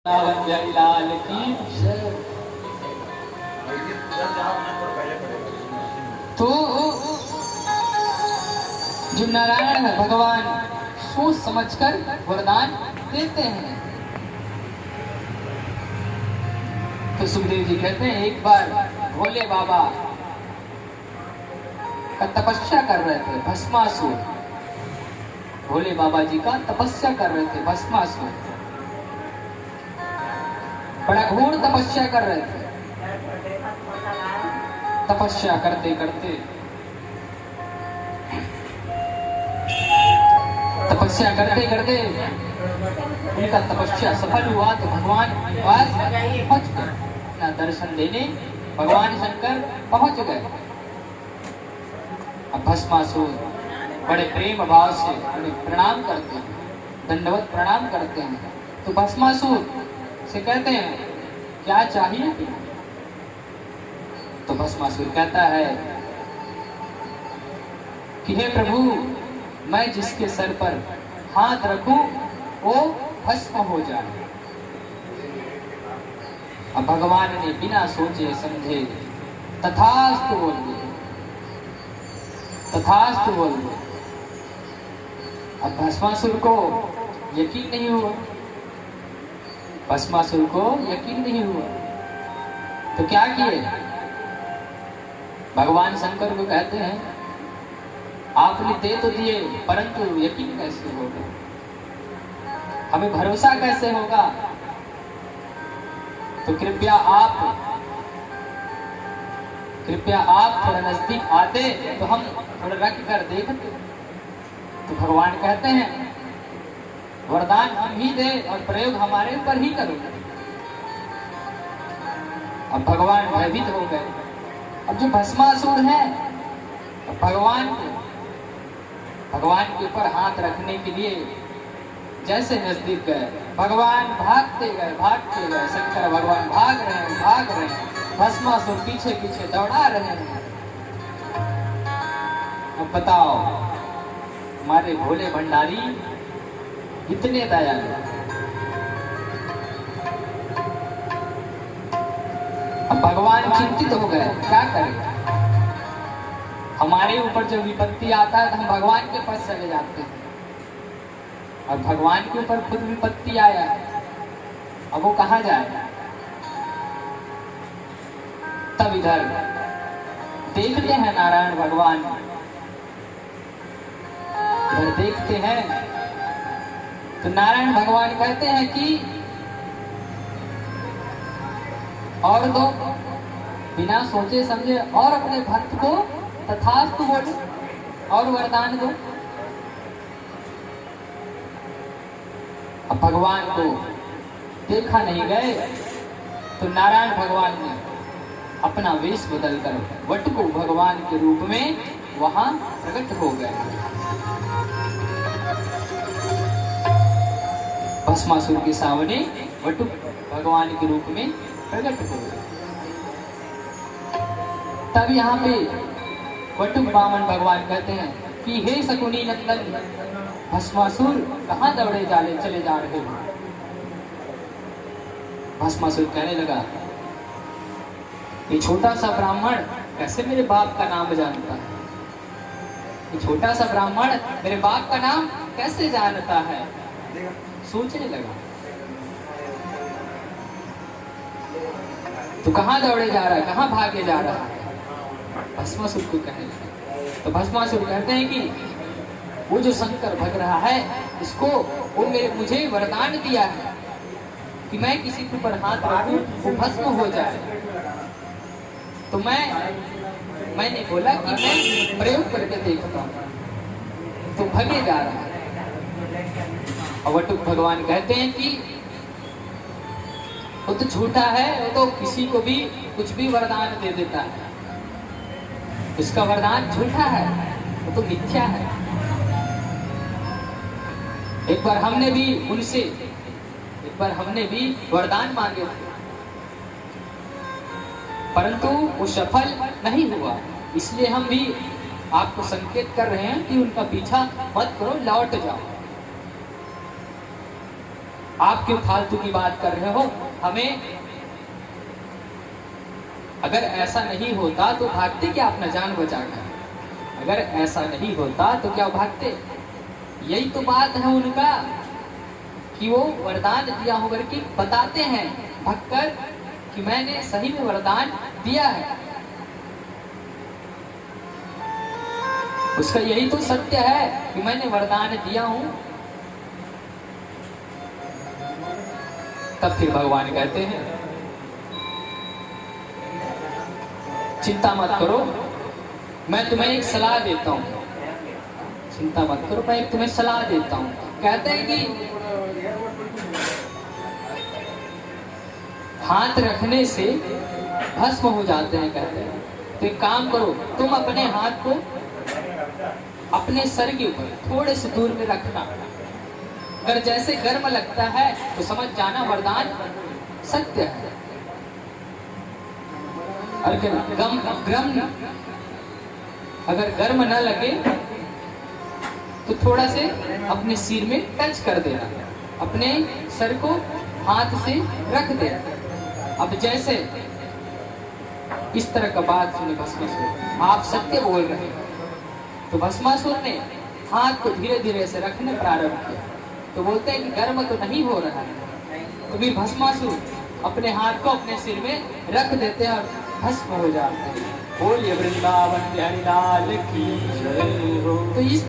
लाल की। तो जो नारायण है भगवान सोच समझकर वरदान देते हैं। तो सुखदेव जी कहते हैं एक बार भोले बाबा का तपस्या कर रहे थे भस्मासुर। भोले बाबा जी का तपस्या कर रहे थे भस्मासुर, बड़ा घोर तपस्या कर रहे थे। तपस्या करते करते उनका तपस्या सफल हुआ तो भगवान के पास पहुंच गए, अपना दर्शन देने भगवान शंकर पहुंच गए। अब भस्मासुर बड़े प्रेम भाव से उन्हें प्रणाम करते हैं, दंडवत प्रणाम करते हैं। तो भस्मासुर से कहते हैं क्या चाहिए तुम्हें? तो भस्मासुर कहता है कि हे प्रभु, मैं जिसके सर पर हाथ रखूं वो भस्म हो जाए। अब भगवान ने बिना सोचे समझे तथास्तु बोल दिया, तथास्तु बोल दिया। अब भस्मासुर को यकीन नहीं हुआ, भस्मासुर को यकीन नहीं हुआ। तो क्या किए? भगवान शंकर को कहते हैं आपने दे तो दिए परंतु यकीन कैसे होगा, हमें भरोसा कैसे होगा? तो कृपया आप थोड़ा नजदीक आते तो हम थोड़ा रख कर देखते। तो भगवान कहते हैं वरदान हम ही दे और प्रयोग हमारे ऊपर ही करो। अब भगवान भयभीत हो गए। अब जो भस्मासुर है भगवान के ऊपर हाथ रखने के लिए जैसे नजदीक गए, भगवान भागते गए। शंकर भगवान भाग रहे हैं। भस्मासुर पीछे पीछे दौड़ा रहे हैं। अब बताओ हमारे भोले भंडारी इतने दयालु। अब भगवान चिंतित हो गए, क्या करें? हमारे ऊपर जब विपत्ति आता है तो हम भगवान के पास चले जाते हैं, और भगवान के ऊपर खुद विपत्ति आया, अब वो कहाँ जाए? तब इधर देखते हैं नारायण भगवान, इधर देखते हैं तो नारायण भगवान कहते हैं कि और दो, बिना सोचे समझे और अपने भक्त को तथास्तु बोलो और वरदान दो। अब भगवान को देखा नहीं गए तो नारायण भगवान ने अपना वेश बदलकर वटुक भगवान के रूप में वहां प्रकट हो गए। भस्मासुर के सामने वटुक भगवान के रूप में प्रकट हो गए। तब यहाँ पे वटुक वामन भगवान कहते हैं कि हे शकुनी नंदन, भस्मासुर कहाँ दौड़े चले जा रहे हो? भस्मासुर कहने लगा ये छोटा सा ब्राह्मण कैसे मेरे बाप का नाम जानता है? ये छोटा सा ब्राह्मण मेरे बाप का नाम कैसे जानता है? सोचने लगा तो कहाँ दौड़े जा रहा है, कहाँ भागे जा रहा है? भस्मासुर को कहने लगा। तो भस्मासुर कहते हैं कि वो जो शंकर भग रहा है इसको वो मुझे वरदान दिया है कि मैं किसी के ऊपर हाथ रखूं वो भस्म हो जाए। तो मैंने बोला कि मैं प्रयोग करके देखता हूं, तो भगे जा रहा है। और वटुक भगवान कहते हैं कि वो तो झूठा है, वो तो किसी को भी कुछ भी वरदान दे देता है, उसका वरदान झूठा है, वो तो मिथ्या है। एक बार हमने भी वरदान मांगे थे परंतु वो सफल नहीं हुआ, इसलिए हम भी आपको संकेत कर रहे हैं कि उनका पीछा मत करो, लौट जाओ। आप क्यों फालतू की बात कर रहे हो? हमें अगर ऐसा नहीं होता तो भागते क्या अपना जान बचाकर? अगर ऐसा नहीं होता तो क्या भागते? यही तो बात है उनका कि वो वरदान दिया होकर के बताते हैं भगकर कि मैंने सही में वरदान दिया है। उसका यही तो सत्य है कि मैंने वरदान दिया हूं। तब फिर भगवान कहते हैं चिंता मत करो, मैं तुम्हें एक सलाह देता हूं। चिंता मत करो, मैं एक तुम्हें सलाह देता हूं। कहते हैं कि हाथ रखने से भस्म हो जाते हैं। कहते हैं तो एक काम करो, तुम अपने हाथ को अपने सर के ऊपर थोड़े से दूर में रखना। अगर जैसे गर्म लगता है तो समझ जाना वरदान सत्य है। अगर गर्म न लगे तो थोड़ा से अपने सिर में टच कर देना, अपने सर को हाथ से रख देना। अब जैसे इस तरह का बात सुने भस्मासुर, आप सत्य बोल रहे हैं। तो भस्मासुर ने हाथ को धीरे धीरे से रखने प्रारंभ किया। तो बोलते हैं कि गर्म तो नहीं हो रहा है। तो फिर भस्मासुर अपने हाथ को अपने सिर में रख देते हैं और भस्म हो जाते हैं। बोलिए वृंदावन बिहारी लाल की जय हो। तो इस